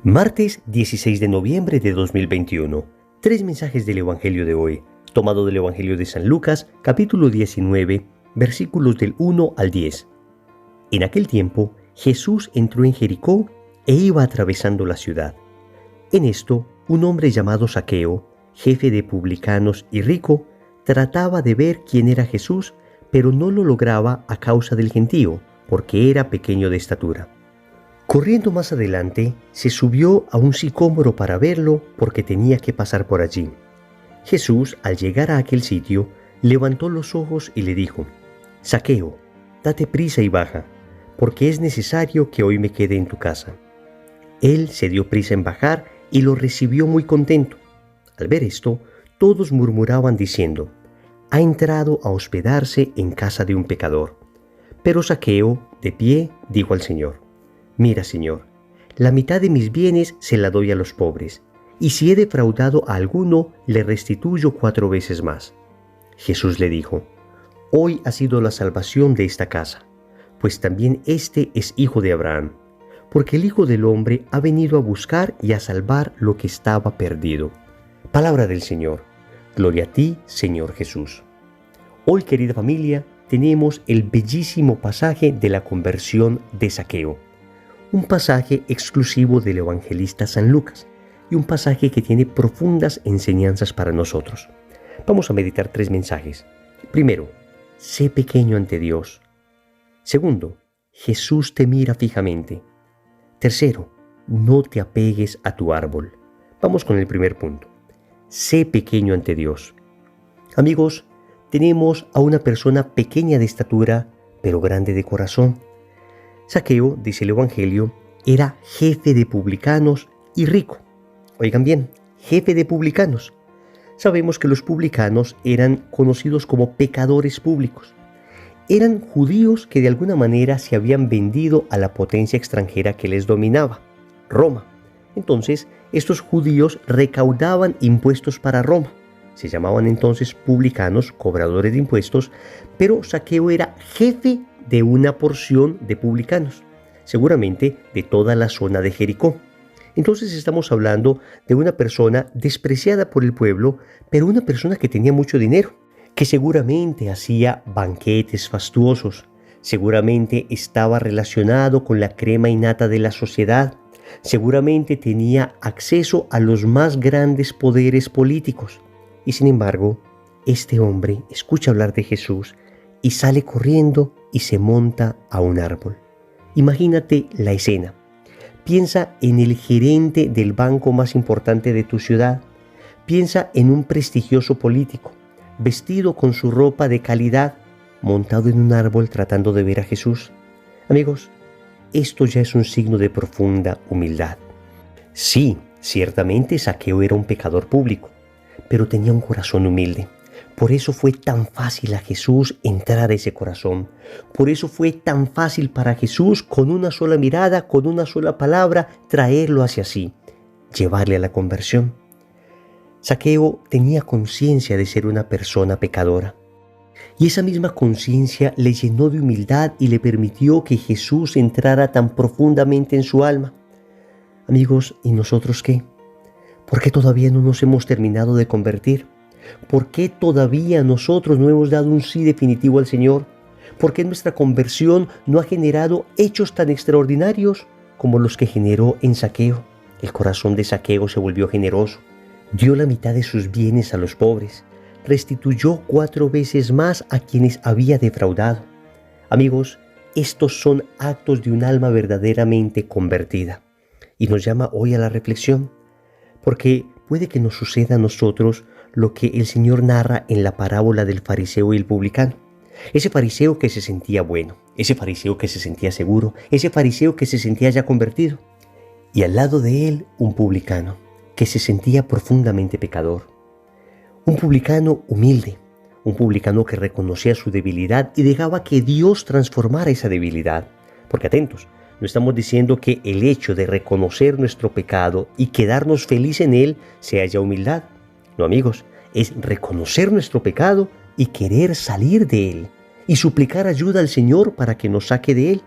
Martes 16 de noviembre de 2021. Tres mensajes del Evangelio de hoy, tomado del Evangelio de San Lucas, capítulo 19, versículos del 1 al 10. En aquel tiempo, Jesús entró en Jericó e iba atravesando la ciudad. En esto, un hombre llamado Zaqueo, jefe de publicanos y rico, trataba de ver quién era Jesús, pero no lo lograba a causa del gentío, porque era pequeño de estatura. Corriendo más adelante, se subió a un sicómoro para verlo porque tenía que pasar por allí. Jesús, al llegar a aquel sitio, levantó los ojos y le dijo: «Zaqueo, date prisa y baja, porque es necesario que hoy me quede en tu casa». Él se dio prisa en bajar y lo recibió muy contento. Al ver esto, todos murmuraban diciendo: «Ha entrado a hospedarse en casa de un pecador». Pero Zaqueo, de pie, dijo al Señor: «Mira, Señor, la mitad de mis bienes se la doy a los pobres, y si he defraudado a alguno, le restituyo 4 veces más». Jesús le dijo: «Hoy ha sido la salvación de esta casa, pues también este es hijo de Abraham, porque el Hijo del Hombre ha venido a buscar y a salvar lo que estaba perdido». Palabra del Señor. Gloria a ti, Señor Jesús. Hoy, querida familia, tenemos el bellísimo pasaje de la conversión de Zaqueo. Un pasaje exclusivo del evangelista San Lucas y un pasaje que tiene profundas enseñanzas para nosotros. Vamos a meditar 3 mensajes. Primero, sé pequeño ante Dios. Segundo, Jesús te mira fijamente. Tercero, no te apegues a tu árbol. Vamos con el primer punto. Sé pequeño ante Dios. Amigos, tenemos a una persona pequeña de estatura, pero grande de corazón. Zaqueo, dice el Evangelio, era jefe de publicanos y rico. Oigan bien, jefe de publicanos. Sabemos que los publicanos eran conocidos como pecadores públicos. Eran judíos que de alguna manera se habían vendido a la potencia extranjera que les dominaba, Roma. Entonces, estos judíos recaudaban impuestos para Roma. Se llamaban entonces publicanos, cobradores de impuestos, pero Zaqueo era jefe de una porción de publicanos, seguramente de toda la zona de Jericó. Entonces estamos hablando de una persona despreciada por el pueblo, pero una persona que tenía mucho dinero, que seguramente hacía banquetes fastuosos, seguramente estaba relacionado con la crema y nata de la sociedad, seguramente tenía acceso a los más grandes poderes políticos. Y sin embargo, este hombre escucha hablar de Jesús y sale corriendo y se monta a un árbol. Imagínate la escena. Piensa en el gerente del banco más importante de tu ciudad. Piensa en un prestigioso político, vestido con su ropa de calidad, montado en un árbol tratando de ver a Jesús. Amigos, esto ya es un signo de profunda humildad. Sí, ciertamente Zaqueo era un pecador público, pero tenía un corazón humilde. Por eso fue tan fácil a Jesús entrar a ese corazón. Por eso fue tan fácil para Jesús, con una sola mirada, con una sola palabra, traerlo hacia sí, llevarle a la conversión. Zaqueo tenía conciencia de ser una persona pecadora. Y esa misma conciencia le llenó de humildad y le permitió que Jesús entrara tan profundamente en su alma. Amigos, ¿y nosotros qué? ¿Por qué todavía no nos hemos terminado de convertir? ¿Por qué todavía nosotros no hemos dado un sí definitivo al Señor? ¿Por qué nuestra conversión no ha generado hechos tan extraordinarios como los que generó en Zaqueo? El corazón de Zaqueo se volvió generoso. Dio la mitad de sus bienes a los pobres. Restituyó 4 veces más a quienes había defraudado. Amigos, estos son actos de un alma verdaderamente convertida. Y nos llama hoy a la reflexión, porque puede que nos suceda a nosotros lo que el Señor narra en la parábola del fariseo y el publicano. Ese fariseo que se sentía bueno, ese fariseo que se sentía seguro, ese fariseo que se sentía ya convertido. Y al lado de él, un publicano que se sentía profundamente pecador. Un publicano humilde, un publicano que reconocía su debilidad y dejaba que Dios transformara esa debilidad. Porque atentos, no estamos diciendo que el hecho de reconocer nuestro pecado y quedarnos feliz en él sea ya humildad. No, amigos, es reconocer nuestro pecado y querer salir de él y suplicar ayuda al Señor para que nos saque de él.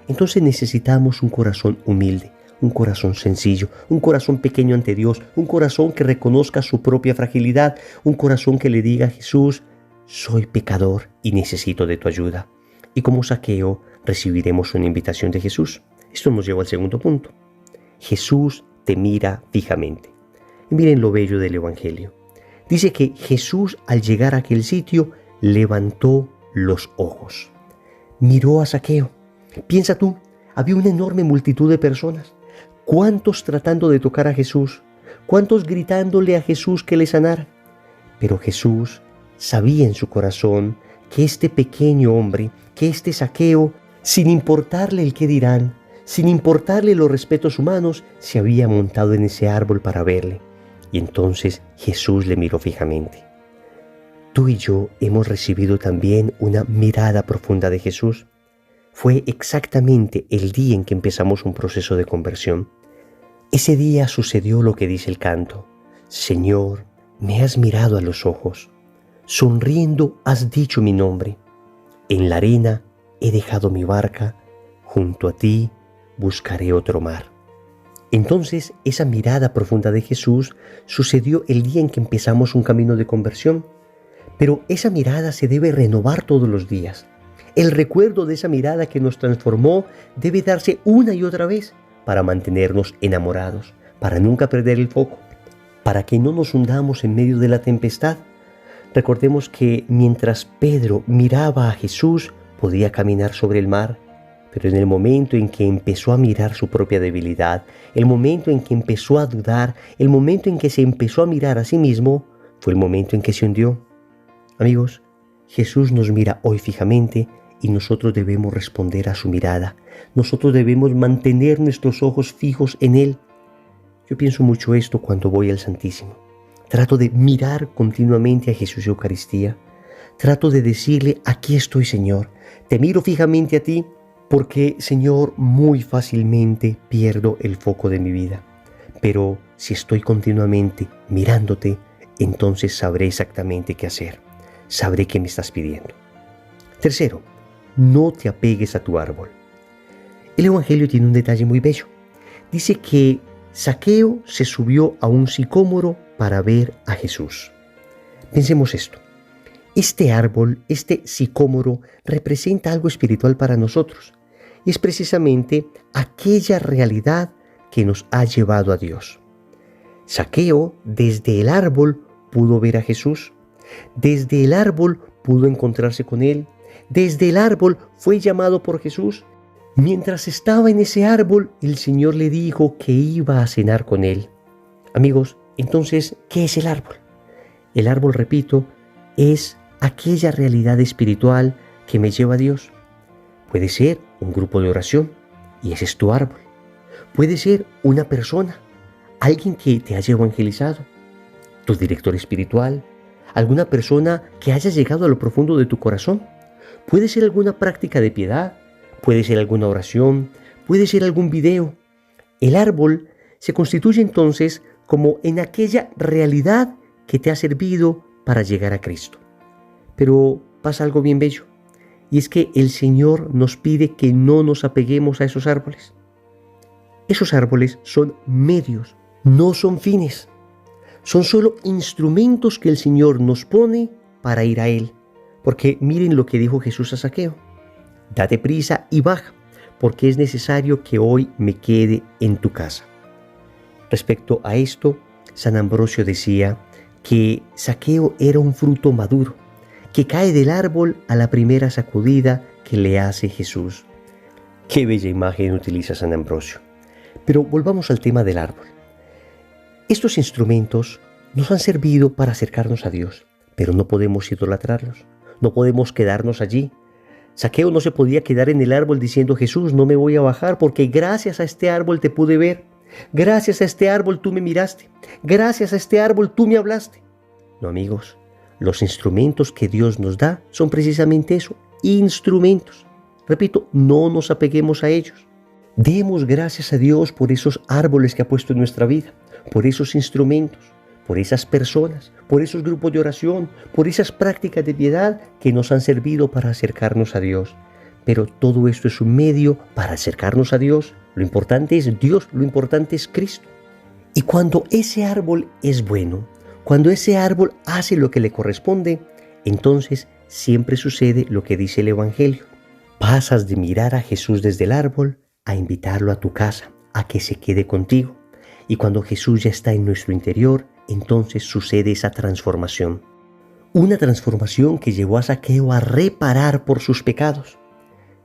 Entonces necesitamos un corazón humilde, un corazón sencillo, un corazón pequeño ante Dios, un corazón que reconozca su propia fragilidad, un corazón que le diga a Jesús: soy pecador y necesito de tu ayuda. Y como Zaqueo recibiremos una invitación de Jesús. Esto nos lleva al segundo punto. Jesús te mira fijamente. Y miren lo bello del Evangelio. Dice que Jesús, al llegar a aquel sitio, levantó los ojos. Miró a Zaqueo. Piensa tú, había una enorme multitud de personas. ¿Cuántos tratando de tocar a Jesús? ¿Cuántos gritándole a Jesús que le sanara? Pero Jesús sabía en su corazón que este pequeño hombre, que este Zaqueo, sin importarle el qué dirán, sin importarle los respetos humanos, se había montado en ese árbol para verle. Y entonces Jesús le miró fijamente. Tú y yo hemos recibido también una mirada profunda de Jesús. Fue exactamente el día en que empezamos un proceso de conversión. Ese día sucedió lo que dice el canto. Señor, me has mirado a los ojos. Sonriendo has dicho mi nombre. En la arena he dejado mi barca. Junto a ti buscaré otro mar. Entonces, esa mirada profunda de Jesús sucedió el día en que empezamos un camino de conversión. Pero esa mirada se debe renovar todos los días. El recuerdo de esa mirada que nos transformó debe darse una y otra vez para mantenernos enamorados, para nunca perder el foco, para que no nos hundamos en medio de la tempestad. Recordemos que mientras Pedro miraba a Jesús, podía caminar sobre el mar, pero en el momento en que empezó a mirar su propia debilidad, el momento en que empezó a dudar, el momento en que se empezó a mirar a sí mismo, fue el momento en que se hundió. Amigos, Jesús nos mira hoy fijamente y nosotros debemos responder a su mirada. Nosotros debemos mantener nuestros ojos fijos en Él. Yo pienso mucho esto cuando voy al Santísimo. Trato de mirar continuamente a Jesús Eucaristía. Trato de decirle: aquí estoy, Señor. Te miro fijamente a ti porque, Señor, muy fácilmente pierdo el foco de mi vida. Pero si estoy continuamente mirándote, entonces sabré exactamente qué hacer. Sabré qué me estás pidiendo. Tercero, no te apegues a tu árbol. El Evangelio tiene un detalle muy bello. Dice que Zaqueo se subió a un sicómoro para ver a Jesús. Pensemos esto. Este árbol, este sicómoro, representa algo espiritual para nosotros. Y es precisamente aquella realidad que nos ha llevado a Dios. Zaqueo, desde el árbol, pudo ver a Jesús. Desde el árbol pudo encontrarse con Él. Desde el árbol fue llamado por Jesús. Mientras estaba en ese árbol, el Señor le dijo que iba a cenar con Él. Amigos, entonces, ¿qué es el árbol? El árbol, repito, es aquella realidad espiritual que me lleva a Dios. Puede ser un grupo de oración, y ese es tu árbol. Puede ser una persona, alguien que te haya evangelizado, tu director espiritual, alguna persona que haya llegado a lo profundo de tu corazón. Puede ser alguna práctica de piedad, puede ser alguna oración, puede ser algún video. El árbol se constituye entonces como en aquella realidad que te ha servido para llegar a Cristo. Pero pasa algo bien bello, y es que el Señor nos pide que no nos apeguemos a esos árboles. Esos árboles son medios, no son fines. Son solo instrumentos que el Señor nos pone para ir a Él. Porque miren lo que dijo Jesús a Zaqueo: date prisa y baja, porque es necesario que hoy me quede en tu casa. Respecto a esto, San Ambrosio decía que Zaqueo era un fruto maduro, que cae del árbol a la primera sacudida que le hace Jesús. Qué bella imagen utiliza San Ambrosio. Pero volvamos al tema del árbol. Estos instrumentos nos han servido para acercarnos a Dios, pero no podemos idolatrarlos. No podemos quedarnos allí. Zaqueo no se podía quedar en el árbol diciendo: Jesús, no me voy a bajar porque gracias a este árbol te pude ver. Gracias a este árbol tú me miraste. Gracias a este árbol tú me hablaste. No, amigos, los instrumentos que Dios nos da son precisamente eso, instrumentos. Repito, no nos apeguemos a ellos. Demos gracias a Dios por esos árboles que ha puesto en nuestra vida, por esos instrumentos, por esas personas, por esos grupos de oración, por esas prácticas de piedad que nos han servido para acercarnos a Dios. Pero todo esto es un medio para acercarnos a Dios, Lo importante es Dios, lo importante es Cristo. Y cuando ese árbol es bueno, cuando ese árbol hace lo que le corresponde, entonces siempre sucede lo que dice el Evangelio. Pasas de mirar a Jesús desde el árbol a invitarlo a tu casa, a que se quede contigo. Y cuando Jesús ya está en nuestro interior, entonces sucede esa transformación. Una transformación que llevó a Zaqueo a reparar por sus pecados.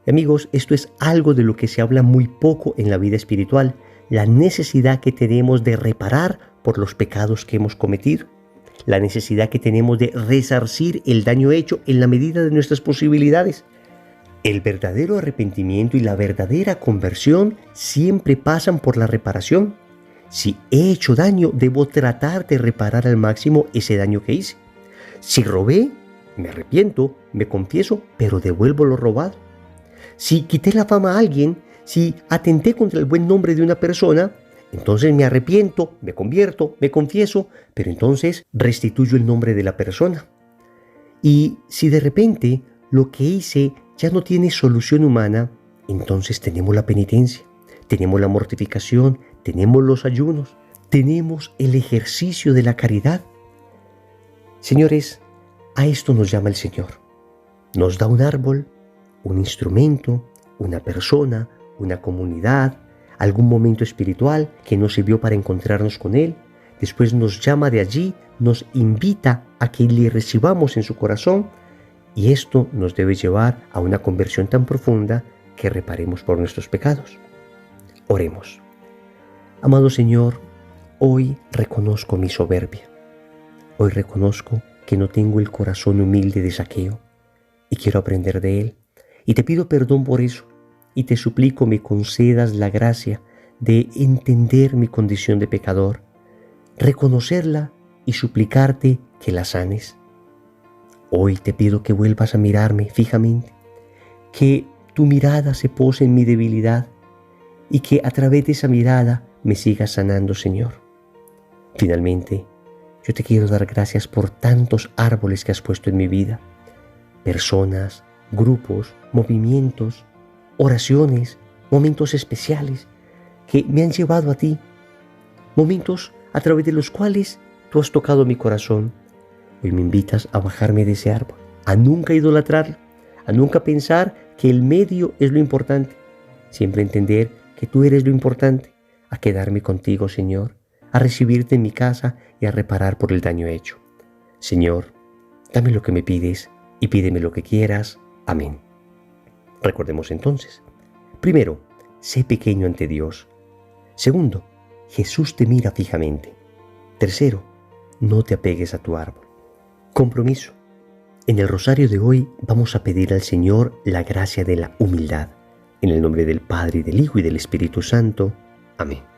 Amigos, esto es algo de lo que se habla muy poco en la vida espiritual, la necesidad que tenemos de reparar por los pecados que hemos cometido, la necesidad que tenemos de resarcir el daño hecho en la medida de nuestras posibilidades. El verdadero arrepentimiento y la verdadera conversión siempre pasan por la reparación. Si he hecho daño, debo tratar de reparar al máximo ese daño que hice. Si robé, me arrepiento, me confieso, pero devuelvo lo robado. Si quité la fama a alguien, si atenté contra el buen nombre de una persona, entonces me arrepiento, me convierto, me confieso, pero entonces restituyo el nombre de la persona. Y si de repente lo que hice ya no tiene solución humana, entonces tenemos la penitencia, tenemos la mortificación, tenemos los ayunos, tenemos el ejercicio de la caridad. Señores, a esto nos llama el Señor. Nos da un árbol, un instrumento, una persona, una comunidad, algún momento espiritual que nos sirvió para encontrarnos con Él. Después nos llama de allí, nos invita a que le recibamos en su corazón, y esto nos debe llevar a una conversión tan profunda que reparemos por nuestros pecados. Oremos. Amado Señor, hoy reconozco mi soberbia. Hoy reconozco que no tengo el corazón humilde de Zaqueo y quiero aprender de él. Y te pido perdón por eso y te suplico me concedas la gracia de entender mi condición de pecador, reconocerla y suplicarte que la sanes. Hoy te pido que vuelvas a mirarme fijamente, que tu mirada se pose en mi debilidad y que a través de esa mirada me sigas sanando, Señor. Finalmente, yo te quiero dar gracias por tantos árboles que has puesto en mi vida, personas, grupos, movimientos, oraciones, momentos especiales que me han llevado a ti, momentos a través de los cuales tú has tocado mi corazón. Hoy me invitas a bajarme de ese árbol, a nunca idolatrarlo, a nunca pensar que el medio es lo importante, siempre entender que tú eres lo importante, a quedarme contigo, Señor, a recibirte en mi casa y a reparar por el daño hecho. Señor, dame lo que me pides y pídeme lo que quieras. Amén. Recordemos entonces. Primero, sé pequeño ante Dios. Segundo, Jesús te mira fijamente. Tercero, no te apegues a tu árbol. Compromiso. En el rosario de hoy vamos a pedir al Señor la gracia de la humildad. En el nombre del Padre, y del Hijo y del Espíritu Santo. Amén.